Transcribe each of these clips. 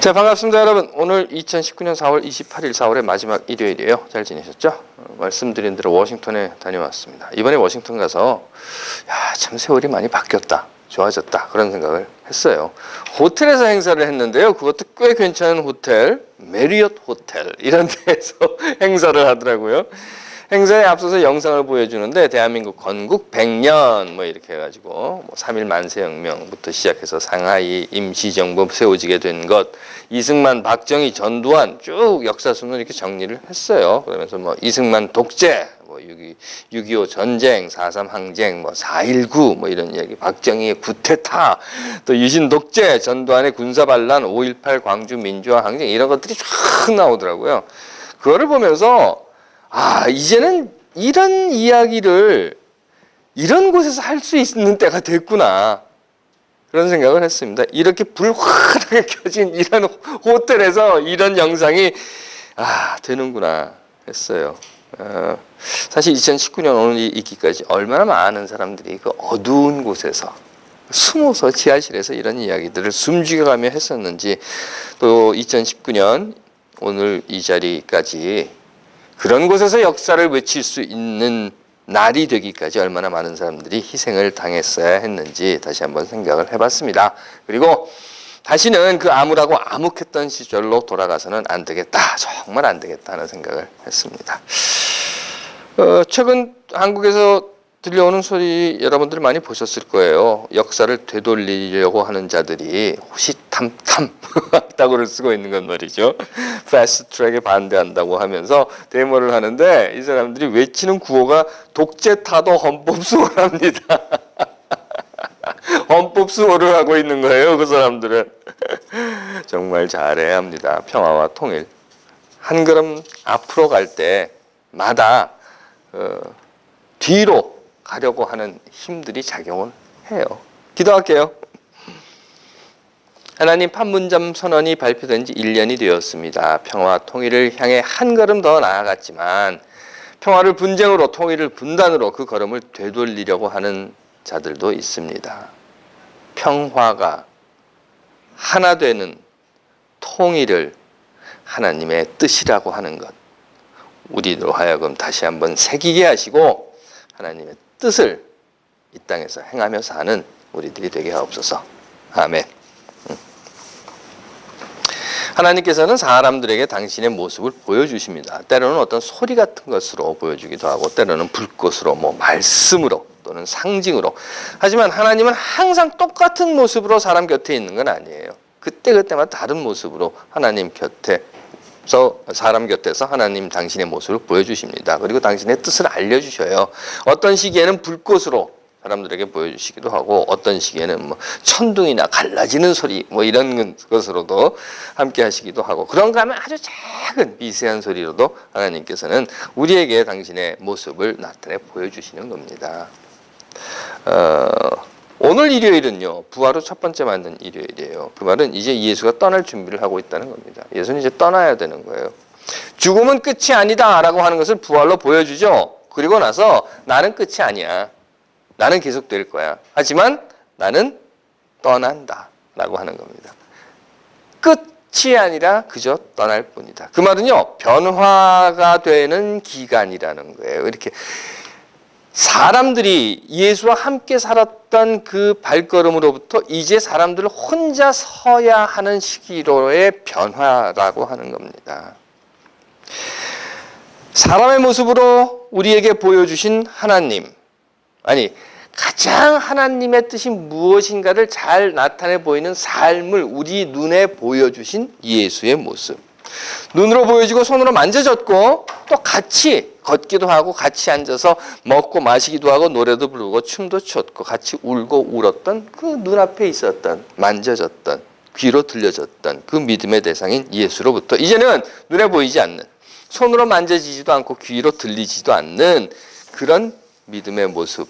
자, 반갑습니다, 여러분. 오늘 2019년 4월 28일, 4월의 마지막 일요일이에요. 잘 지내셨죠? 말씀드린 대로 워싱턴에 다녀왔습니다. 이번에 워싱턴 가서 참 세월이 많이 바뀌었다, 좋아졌다, 그런 생각을 했어요. 호텔에서 행사를 했는데요. 그것도 꽤 괜찮은 호텔, 메리엇 호텔 이런 데에서 행사를 하더라고요. 행사에 앞서서 영상을 보여주는데 대한민국 건국 100년 뭐 이렇게 해가지고 뭐 3.1 만세혁명부터 시작해서 상하이 임시정부 세워지게 된 것, 이승만, 박정희, 전두환 쭉 역사순을 이렇게 정리를 했어요. 그러면서 뭐 이승만 독재, 뭐 6.25 전쟁, 4.3 항쟁, 뭐 4.19 뭐 이런 이야기, 박정희의 구테타, 또 유신 독재, 전두환의 군사반란, 5.18 광주 민주화 항쟁 이런 것들이 쫙 나오더라고요. 그거를 보면서 이제는 이런 이야기를 이런 곳에서 할 수 있는 때가 됐구나, 그런 생각을 했습니다. 이렇게 불 환하게 켜진 이런 호텔에서 이런 영상이 되는구나 했어요. 사실 2019년 오늘 있기까지 얼마나 많은 사람들이 그 어두운 곳에서 숨어서 지하실에서 이런 이야기들을 숨죽여가며 했었는지, 또 2019년 오늘 이 자리까지 그런 곳에서 역사를 외칠 수 있는 날이 되기까지 얼마나 많은 사람들이 희생을 당했어야 했는지 다시 한번 생각을 해봤습니다. 그리고 다시는 그 암울하고 암흑했던 시절로 돌아가서는 안 되겠다, 정말 안 되겠다 하는 생각을 했습니다. 최근 한국에서 들려오는 소리 여러분들 많이 보셨을 거예요. 역사를 되돌리려고 하는 자들이 호시탐탐 딱으로 쓰고 있는 건 말이죠. 패스트 트랙에 반대한다고 하면서 데모를 하는데, 이 사람들이 외치는 구호가 독재타도 헌법수호랍니다. 헌법수호를 하고 있는 거예요, 그 사람들은. 정말 잘해야 합니다. 평화와 통일. 한 걸음 앞으로 갈 때마다 뒤로 가려고 하는 힘들이 작용을 해요. 기도할게요. 하나님, 판문점 선언이 발표된 지 1년이 되었습니다. 평화와 통일을 향해 한 걸음 더 나아갔지만 평화를 분쟁으로, 통일을 분단으로 그 걸음을 되돌리려고 하는 자들도 있습니다. 평화가 하나 되는 통일을 하나님의 뜻이라고 하는 것, 우리로 하여금 다시 한번 새기게 하시고 하나님의 뜻을 이 땅에서 행하며 사는 우리들이 되게 하옵소서. 아멘. 하나님께서는 사람들에게 당신의 모습을 보여주십니다. 때로는 어떤 소리 같은 것으로 보여주기도 하고, 때로는 불꽃으로, 말씀으로, 또는 상징으로. 하지만 하나님은 항상 똑같은 모습으로 사람 곁에 있는 건 아니에요. 그때그때마다 다른 모습으로 하나님 곁에서, 사람 곁에서 하나님 당신의 모습을 보여주십니다. 그리고 당신의 뜻을 알려주셔요. 어떤 시기에는 불꽃으로 사람들에게 보여주시기도 하고, 어떤 시기에는 천둥이나 갈라지는 소리 이런 것으로도 함께 하시기도 하고, 그런가 하면 아주 작은 미세한 소리로도 하나님께서는 우리에게 당신의 모습을 나타내 보여주시는 겁니다. 오늘 일요일은요, 부활 후 첫 번째 맞는 일요일이에요. 그 말은 이제 예수가 떠날 준비를 하고 있다는 겁니다. 예수는 이제 떠나야 되는 거예요. 죽음은 끝이 아니다 라고 하는 것을 부활로 보여주죠. 그리고 나서 나는 끝이 아니야, 나는 계속될 거야, 하지만 나는 떠난다 라고 하는 겁니다. 끝이 아니라 그저 떠날 뿐이다. 그 말은요, 변화가 되는 기간이라는 거예요. 이렇게 사람들이 예수와 함께 살았던 그 발걸음으로부터 이제 사람들을 혼자 서야 하는 시기로의 변화라고 하는 겁니다. 사람의 모습으로 우리에게 보여주신 하나님, 가장 하나님의 뜻이 무엇인가를 잘 나타내 보이는 삶을 우리 눈에 보여주신 예수의 모습. 눈으로 보여지고 손으로 만져졌고, 또 같이 걷기도 하고, 같이 앉아서 먹고 마시기도 하고, 노래도 부르고 춤도 췄고, 같이 울고 울었던 그 눈앞에 있었던, 만져졌던, 귀로 들려졌던 그 믿음의 대상인 예수로부터 이제는 눈에 보이지 않는, 손으로 만져지지도 않고 귀로 들리지도 않는 그런 믿음의 모습,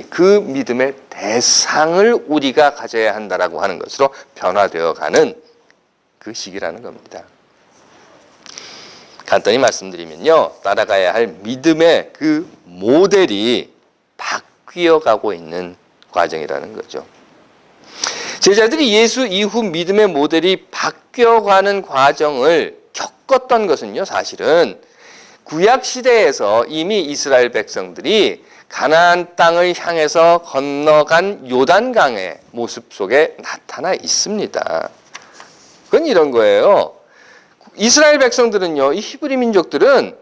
그 믿음의 대상을 우리가 가져야 한다라고 하는 것으로 변화되어 가는 그 시기라는 겁니다. 간단히 말씀드리면요, 따라가야 할 믿음의 그 모델이 바뀌어 가고 있는 과정이라는 거죠. 제자들이 예수 이후 믿음의 모델이 바뀌어가는 과정을 겪었던 것은요, 사실은 구약 시대에서 이미 이스라엘 백성들이 가나안 땅을 향해서 건너간 요단강의 모습 속에 나타나 있습니다. 그건 이런 거예요. 이스라엘 백성들은요, 이 히브리 민족들은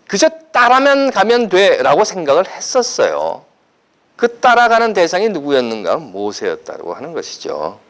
그저 따라만 가면 돼라고 생각을 했었어요. 그 따라가는 대상이 누구였는가? 모세였다고 하는 것이죠.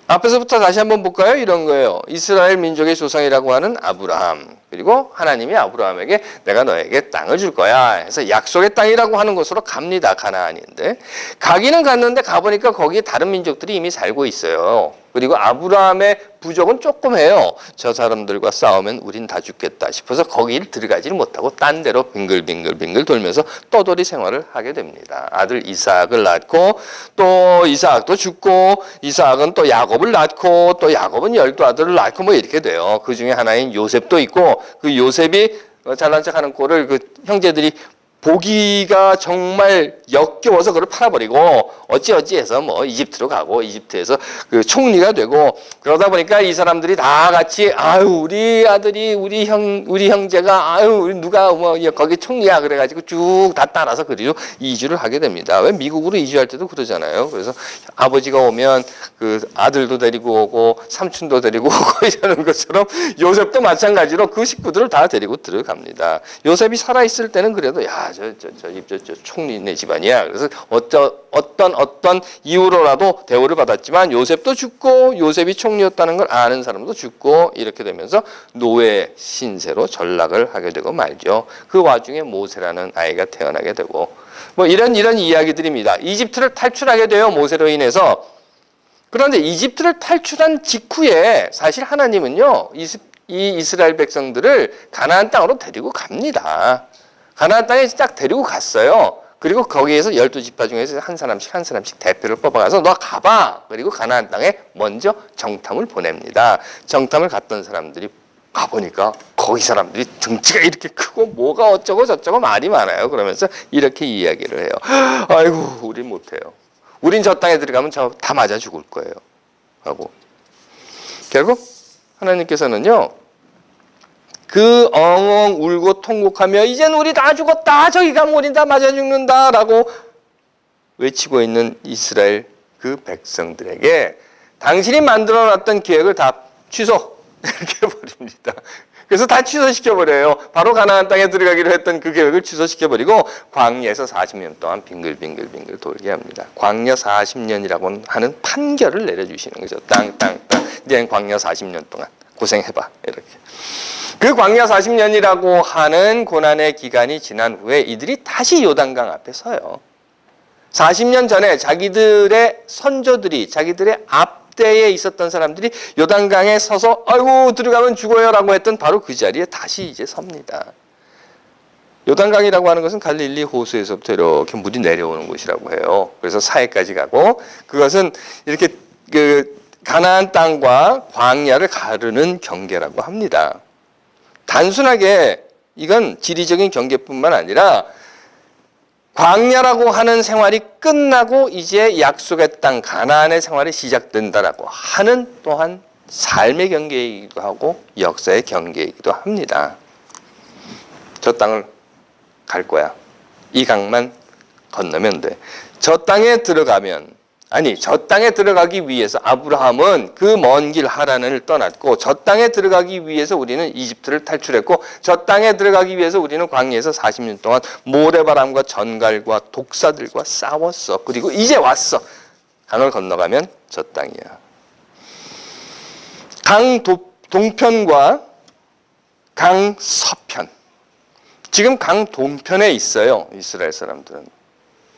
앞에서부터 다시 한번 볼까요? 이런 거예요. 이스라엘 민족의 조상이라고 하는 아브라함. 그리고 하나님이 아브라함에게 내가 너에게 땅을 줄 거야 해서 약속의 땅이라고 하는 곳으로 갑니다. 가나안인데. 가기는 갔는데 가보니까 거기에 다른 민족들이 이미 살고 있어요. 그리고 아브라함의 부족은 조금 해요. 저 사람들과 싸우면 우린 다 죽겠다 싶어서 거기를 들어가지를 못하고 딴 데로 빙글빙글 돌면서 떠돌이 생활을 하게 됩니다. 아들 이삭을 낳고 또 이삭도 죽고 이삭은 또 야곱을 낳고 또 야곱은 12아들을 낳고 뭐 이렇게 돼요. 그 중에 하나인 요셉도 있고 그 요셉이 잘난 척하는 꼴을 그 형제들이 보기가 정말 역겨워서 그걸 팔아버리고 어찌어찌해서 뭐 이집트로 가고 이집트에서 그 총리가 되고 그러다 보니까 이 사람들이 다 같이 아유 우리 아들이 우리 형제가 아유 우리 누가 뭐 거기 총리야 그래가지고 쭉 다 따라서 그리로 이주를 하게 됩니다. 왜 미국으로 이주할 때도 그러잖아요. 그래서 아버지가 오면 그 아들도 데리고 오고 삼촌도 데리고 오고 이러는 것처럼 요셉도 마찬가지로 그 식구들을 다 데리고 들어갑니다. 요셉이 살아 있을 때는 그래도 야 저 총리네 집안이야. 그래서 어떤 이유로라도 대우를 받았지만 요셉도 죽고 요셉이 총리였다는 걸 아는 사람도 죽고 이렇게 되면서 노예 신세로 전락을 하게 되고 말죠. 그 와중에 모세라는 아이가 태어나게 되고 뭐 이런 이야기들입니다. 이집트를 탈출하게 돼요. 모세로 인해서. 그런데 이집트를 탈출한 직후에 사실 하나님은요. 이 이스라엘 백성들을 가나안 땅으로 데리고 갑니다. 가나안 땅에 딱 데리고 갔어요. 그리고 거기에서 12지파 중에서 한 사람씩 대표를 뽑아가서 너 가봐. 그리고 가나안 땅에 먼저 정탐을 보냅니다. 정탐을 갔던 사람들이 가보니까 거기 사람들이 등치가 이렇게 크고 뭐가 어쩌고 저쩌고 말이 많아요. 그러면서 이렇게 이야기를 해요. 아이고 우린 못해요. 우린 저 땅에 들어가면 다 맞아 죽을 거예요. 하고 결국 하나님께서는요. 그 엉엉 울고 통곡하며 이젠 우리 다 죽었다. 저기 가면 우리 다 맞아 죽는다. 라고 외치고 있는 이스라엘 그 백성들에게 당신이 만들어놨던 계획을 다 취소. 이렇게 해버립니다. 그래서 다 취소시켜버려요. 바로 가나안 땅에 들어가기로 했던 그 계획을 취소시켜버리고 광야에서 40년 동안 빙글빙글 돌게 합니다. 광야 40년이라고 하는 판결을 내려주시는 거죠. 땅. 이제 광야 40년 동안 고생해봐. 이렇게. 그 광야 40년이라고 하는 고난의 기간이 지난 후에 이들이 다시 요단강 앞에 서요. 40년 전에 자기들의 선조들이 자기들의 앞대에 있었던 사람들이 요단강에 서서 아이고 들어가면 죽어요라고 했던 바로 그 자리에 다시 이제 섭니다. 요단강이라고 하는 것은 갈릴리 호수에서부터 이렇게 물이 내려오는 곳이라고 해요. 그래서 사해까지 가고 그것은 이렇게 그 가나안 땅과 광야를 가르는 경계라고 합니다. 단순하게 이건 지리적인 경계뿐만 아니라 광야라고 하는 생활이 끝나고 이제 약속의 땅 가나안의 생활이 시작된다라고 하는 또한 삶의 경계이기도 하고 역사의 경계이기도 합니다. 저 땅을 갈 거야. 이 강만 건너면 돼. 저 땅에 들어가면 저 땅에 들어가기 위해서 아브라함은 그 먼 길 하란을 떠났고 저 땅에 들어가기 위해서 우리는 이집트를 탈출했고 저 땅에 들어가기 위해서 우리는 광야에서 40년 동안 모래바람과 전갈과 독사들과 싸웠어. 그리고 이제 왔어. 강을 건너가면 저 땅이야. 강 동편과 강 서편. 지금 강 동편에 있어요. 이스라엘 사람들은.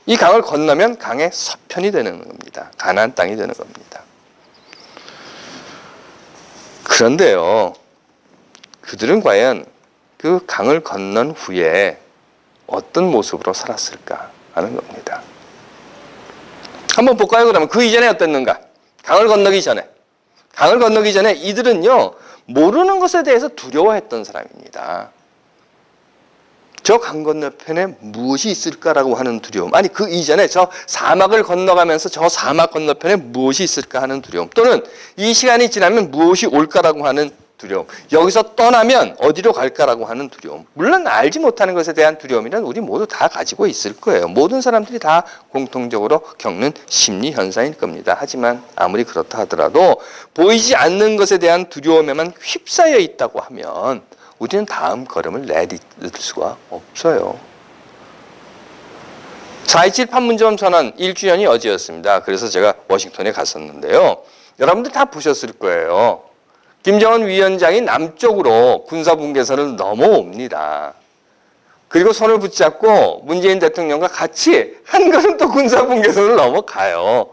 이 강을 건너면 강의 서편이 되는 겁니다. 가나안 땅이 되는 겁니다. 그런데요. 그들은 과연 그 강을 건넌 후에 어떤 모습으로 살았을까 하는 겁니다. 한번 볼까요? 그러면 그 이전에 어땠는가? 강을 건너기 전에 이들은요. 모르는 것에 대해서 두려워했던 사람입니다. 저 강 건너편에 무엇이 있을까라고 하는 두려움. 아니 그 이전에 저 사막을 건너가면서 저 사막 건너편에 무엇이 있을까 하는 두려움. 또는 이 시간이 지나면 무엇이 올까라고 하는 두려움. 여기서 떠나면 어디로 갈까라고 하는 두려움. 물론 알지 못하는 것에 대한 두려움이란 우리 모두 다 가지고 있을 거예요. 모든 사람들이 다 공통적으로 겪는 심리 현상일 겁니다. 하지만 아무리 그렇다 하더라도 보이지 않는 것에 대한 두려움에만 휩싸여 있다고 하면 우리는 다음 걸음을 내딛을 수가 없어요. 4.27 판문점 선언 1주년이 어제였습니다. 그래서 제가 워싱턴에 갔었는데요. 여러분들 다 보셨을 거예요. 김정은 위원장이 남쪽으로 군사분계선을 넘어옵니다. 그리고 손을 붙잡고 문재인 대통령과 같이 한 걸음 또 군사분계선을 넘어가요.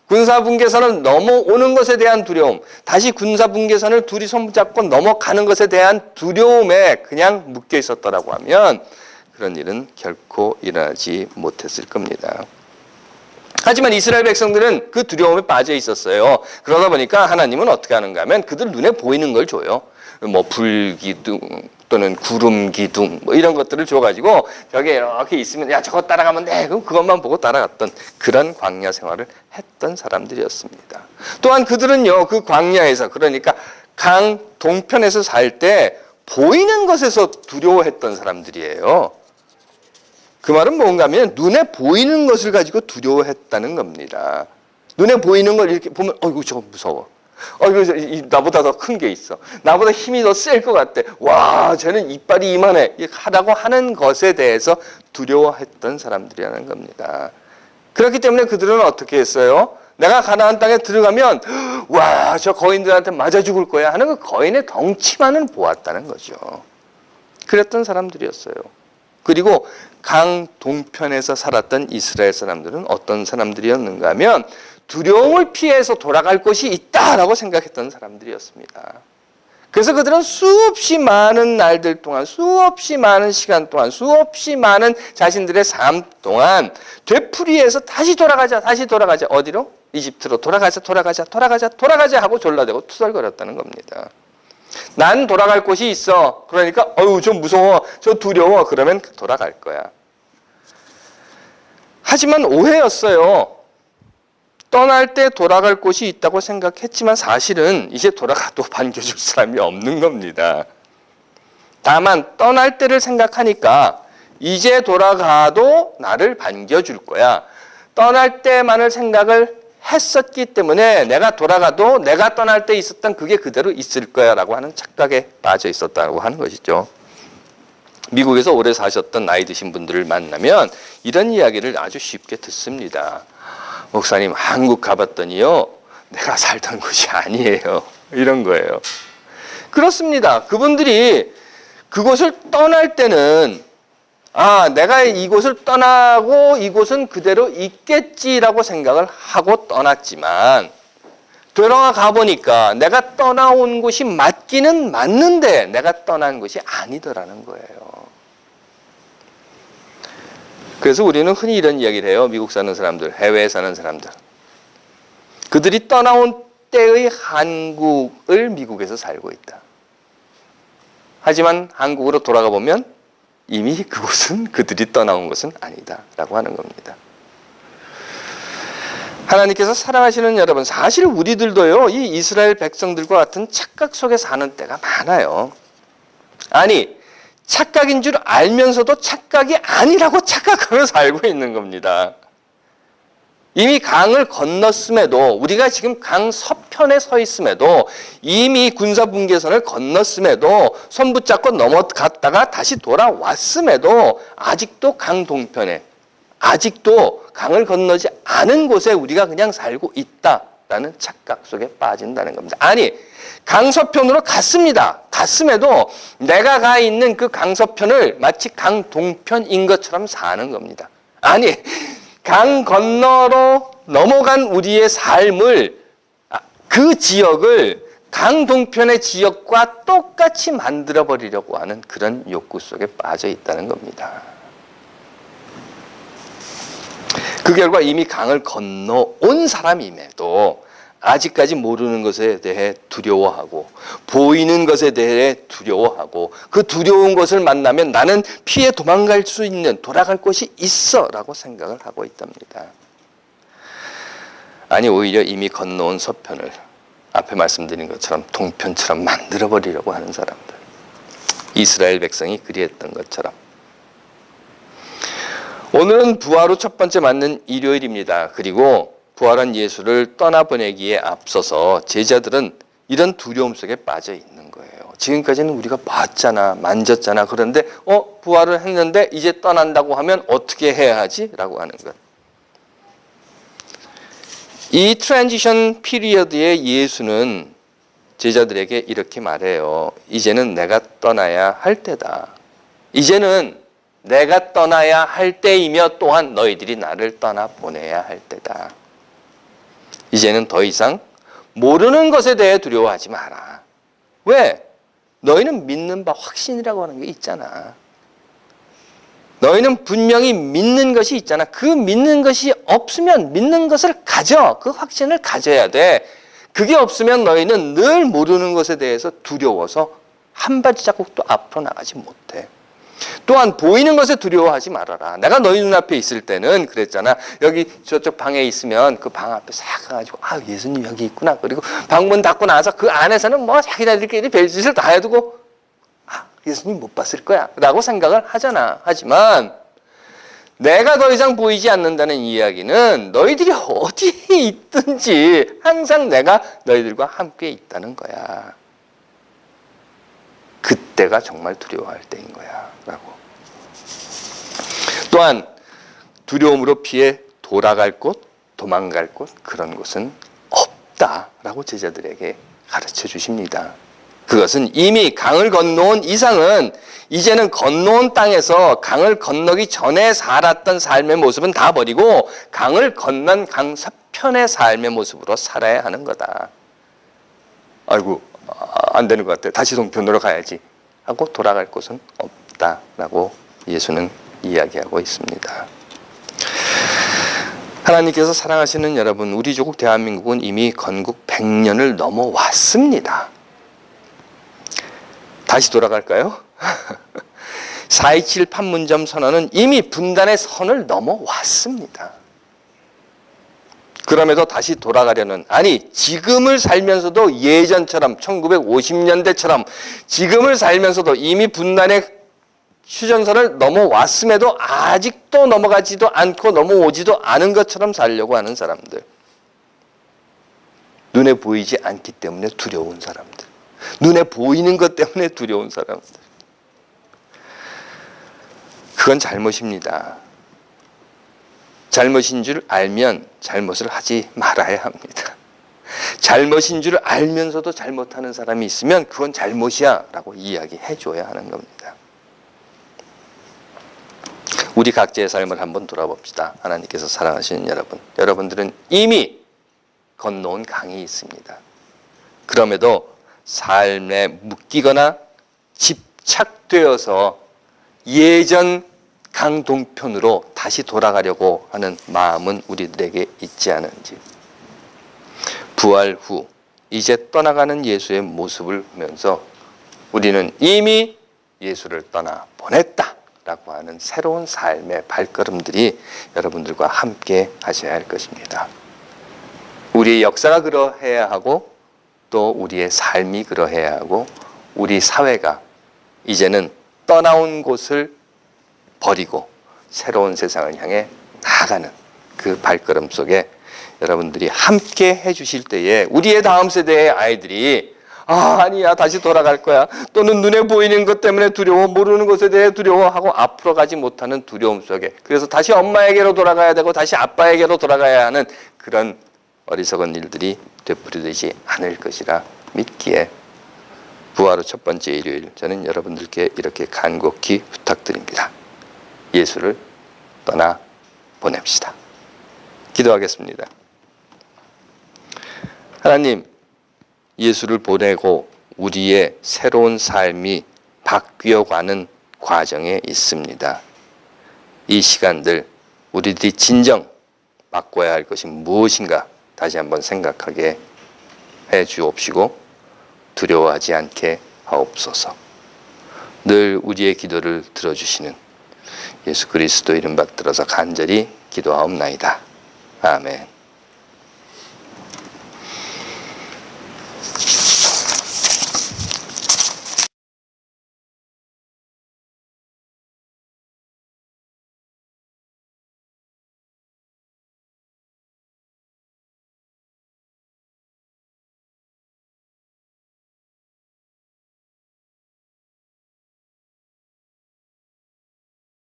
군사분계선을 넘어오는 것에 대한 두려움, 다시 군사분계선을 둘이 손붙잡고 넘어가는 것에 대한 두려움에 그냥 묶여 있었더라고 하면 그런 일은 결코 일어나지 못했을 겁니다. 하지만 이스라엘 백성들은 그 두려움에 빠져 있었어요. 그러다 보니까 하나님은 어떻게 하는가 하면 그들 눈에 보이는 걸 줘요. 뭐 불기둥 또는 구름기둥 뭐 이런 것들을 줘가지고 저게 이렇게 있으면 야 저거 따라가면 돼. 그럼 그것만 보고 따라갔던 그런 광야 생활을 했던 사람들이었습니다. 또한 그들은요 그 광야에서 그러니까 강 동편에서 살 때 보이는 것에서 두려워했던 사람들이에요. 그 말은 뭔가 하면 눈에 보이는 것을 가지고 두려워했다는 겁니다. 눈에 보이는 걸 이렇게 보면 어이구 저거 무서워. 나보다 더 큰 게 있어. 나보다 힘이 더 셀 것 같아. 와 쟤는 이빨이 이만해. 하라고 하는 것에 대해서 두려워했던 사람들이라는 겁니다. 그렇기 때문에 그들은 어떻게 했어요? 내가 가나안 땅에 들어가면 와 저 거인들한테 맞아 죽을 거야 하는 그 거인의 덩치만은 보았다는 거죠. 그랬던 사람들이었어요. 그리고 강 동편에서 살았던 이스라엘 사람들은 어떤 사람들이었는가 하면 두려움을 피해서 돌아갈 곳이 있다라고 생각했던 사람들이었습니다. 그래서 그들은 수없이 많은 날들 동안, 수없이 많은 시간 동안, 수없이 많은 자신들의 삶 동안 되풀이해서 다시 돌아가자 어디로? 이집트로 돌아가자 하고 졸라대고 투덜거렸다는 겁니다. 난 돌아갈 곳이 있어. 그러니까 좀 무서워, 저 두려워. 그러면 돌아갈 거야. 하지만 오해였어요. 떠날 때 돌아갈 곳이 있다고 생각했지만 사실은 이제 돌아가도 반겨줄 사람이 없는 겁니다. 다만 떠날 때를 생각하니까 이제 돌아가도 나를 반겨줄 거야. 떠날 때만을 생각을 했었기 때문에 내가 돌아가도 내가 떠날 때 있었던 그게 그대로 있을 거야 라고 하는 착각에 빠져 있었다고 하는 것이죠. 미국에서 오래 사셨던 나이 드신 분들을 만나면 이런 이야기를 아주 쉽게 듣습니다. 목사님 한국 가봤더니요 내가 살던 곳이 아니에요. 이런 거예요. 그렇습니다. 그분들이 그곳을 떠날 때는 내가 이곳을 떠나고 이곳은 그대로 있겠지라고 생각을 하고 떠났지만 돌아가 보니까 내가 떠나온 곳이 맞기는 맞는데 내가 떠난 곳이 아니더라는 거예요. 그래서 우리는 흔히 이런 이야기를 해요. 미국 사는 사람들, 해외에 사는 사람들. 그들이 떠나온 때의 한국을 미국에서 살고 있다. 하지만 한국으로 돌아가 보면 이미 그곳은 그들이 떠나온 것은 아니다라고 하는 겁니다. 하나님께서 사랑하시는 여러분, 사실 우리들도요 이 이스라엘 백성들과 같은 착각 속에 사는 때가 많아요. 아니 착각인 줄 알면서도 착각이 아니라고 착각하며 살고 있는 겁니다. 이미 강을 건넜음에도 우리가 지금 강 서편에 서 있음에도 이미 군사분계선을 건넜음에도 손 붙잡고 넘어갔다가 다시 돌아왔음에도 아직도 강 동편에 아직도 강을 건너지 않은 곳에 우리가 그냥 살고 있다라는 착각 속에 빠진다는 겁니다. 아니 강 서편으로 갔습니다. 갔음에도 내가 가 있는 그 강 서편을 마치 강 동편인 것처럼 사는 겁니다. 아니 강 건너로 넘어간 우리의 삶을 그 지역을 강 동편의 지역과 똑같이 만들어버리려고 하는 그런 욕구 속에 빠져 있다는 겁니다. 그 결과 이미 강을 건너온 사람임에도 아직까지 모르는 것에 대해 두려워하고 보이는 것에 대해 두려워하고 그 두려운 것을 만나면 나는 피해 도망갈 수 있는 돌아갈 곳이 있어 라고 생각을 하고 있답니다. 아니 오히려 이미 건너온 서편을 앞에 말씀드린 것처럼 동편처럼 만들어버리려고 하는 사람들. 이스라엘 백성이 그리했던 것처럼. 오늘은 부활 후 첫 번째 맞는 일요일입니다. 그리고 부활한 예수를 떠나보내기에 앞서서 제자들은 이런 두려움 속에 빠져 있는 거예요. 지금까지는 우리가 봤잖아, 만졌잖아. 그런데 부활을 했는데 이제 떠난다고 하면 어떻게 해야 하지? 라고 하는 것. 이 트랜지션 피리어드의 예수는 제자들에게 이렇게 말해요. 이제는 내가 떠나야 할 때다. 이제는 내가 떠나야 할 때이며 또한 너희들이 나를 떠나보내야 할 때다. 이제는 더 이상 모르는 것에 대해 두려워하지 마라. 왜? 너희는 믿는 바 확신이라고 하는 게 있잖아. 너희는 분명히 믿는 것이 있잖아. 그 믿는 것이 없으면 믿는 것을 가져. 그 확신을 가져야 돼. 그게 없으면 너희는 늘 모르는 것에 대해서 두려워서 한 발자국도 앞으로 나가지 못해. 또한 보이는 것에 두려워하지 말아라. 내가 너희 눈앞에 있을 때는 그랬잖아. 여기 저쪽 방에 있으면 그 방 앞에 싹 가가지고 예수님 여기 있구나. 그리고 방문 닫고 나서 그 안에서는 뭐 자기네들끼리 별짓을 다 해두고 예수님 못 봤을 거야 라고 생각을 하잖아. 하지만 내가 더 이상 보이지 않는다는 이야기는 너희들이 어디에 있든지 항상 내가 너희들과 함께 있다는 거야. 그때가 정말 두려워할 때인 거야 라고. 또한 두려움으로 피해 돌아갈 곳, 도망갈 곳, 그런 곳은 없다라고 제자들에게 가르쳐 주십니다. 그것은 이미 강을 건너온 이상은 이제는 건너온 땅에서 강을 건너기 전에 살았던 삶의 모습은 다 버리고 강을 건넌 강서편의 삶의 모습으로 살아야 하는 거다. 아이고 안 되는 것 같아. 다시 동편으로 가야지 하고 돌아갈 곳은 없다라고 예수는 이야기하고 있습니다. 하나님께서 사랑하시는 여러분, 우리 조국 대한민국은 이미 건국 100년을 넘어왔습니다. 다시 돌아갈까요? 4.27 판문점 선언은 이미 분단의 선을 넘어왔습니다. 그럼에도 다시 돌아가려는, 아니 지금을 살면서도 예전처럼 1950년대처럼 지금을 살면서도 이미 분단의 휴전선을 넘어왔음에도 아직도 넘어가지도 않고 넘어오지도 않은 것처럼 살려고 하는 사람들. 눈에 보이지 않기 때문에 두려운 사람들. 눈에 보이는 것 때문에 두려운 사람들. 그건 잘못입니다. 잘못인 줄 알면 잘못을 하지 말아야 합니다. 잘못인 줄 알면서도 잘못하는 사람이 있으면 그건 잘못이야 라고 이야기해 줘야 하는 겁니다. 우리 각자의 삶을 한번 돌아봅시다. 하나님께서 사랑하시는 여러분, 여러분들은 이미 건너온 강이 있습니다. 그럼에도 삶에 묶이거나 집착되어서 예전 강동편으로 다시 돌아가려고 하는 마음은 우리들에게 있지 않은지. 부활 후 이제 떠나가는 예수의 모습을 보면서 우리는 이미 예수를 떠나 보냈다 라고 하는 새로운 삶의 발걸음들이 여러분들과 함께 하셔야 할 것입니다. 우리의 역사가 그러해야 하고 또 우리의 삶이 그러해야 하고 우리 사회가 이제는 떠나온 곳을 버리고 새로운 세상을 향해 나아가는 그 발걸음 속에 여러분들이 함께 해주실 때에 우리의 다음 세대의 아이들이 아니야 다시 돌아갈 거야. 또는 눈에 보이는 것 때문에 두려워, 모르는 것에 대해 두려워하고 앞으로 가지 못하는 두려움 속에, 그래서 다시 엄마에게로 돌아가야 되고 다시 아빠에게로 돌아가야 하는 그런 어리석은 일들이 되풀이되지 않을 것이라 믿기에 부활 후 첫 번째 일요일 저는 여러분들께 이렇게 간곡히 부탁드립니다. 예수를 떠나 보냅시다. 기도하겠습니다. 하나님, 예수를 보내고 우리의 새로운 삶이 바뀌어가는 과정에 있습니다. 이 시간들 우리들이 진정 바꿔야 할 것이 무엇인가 다시 한번 생각하게 해 주옵시고 두려워하지 않게 하옵소서. 늘 우리의 기도를 들어주시는 예수 그리스도 이름 받들어서 간절히 기도하옵나이다. 아멘.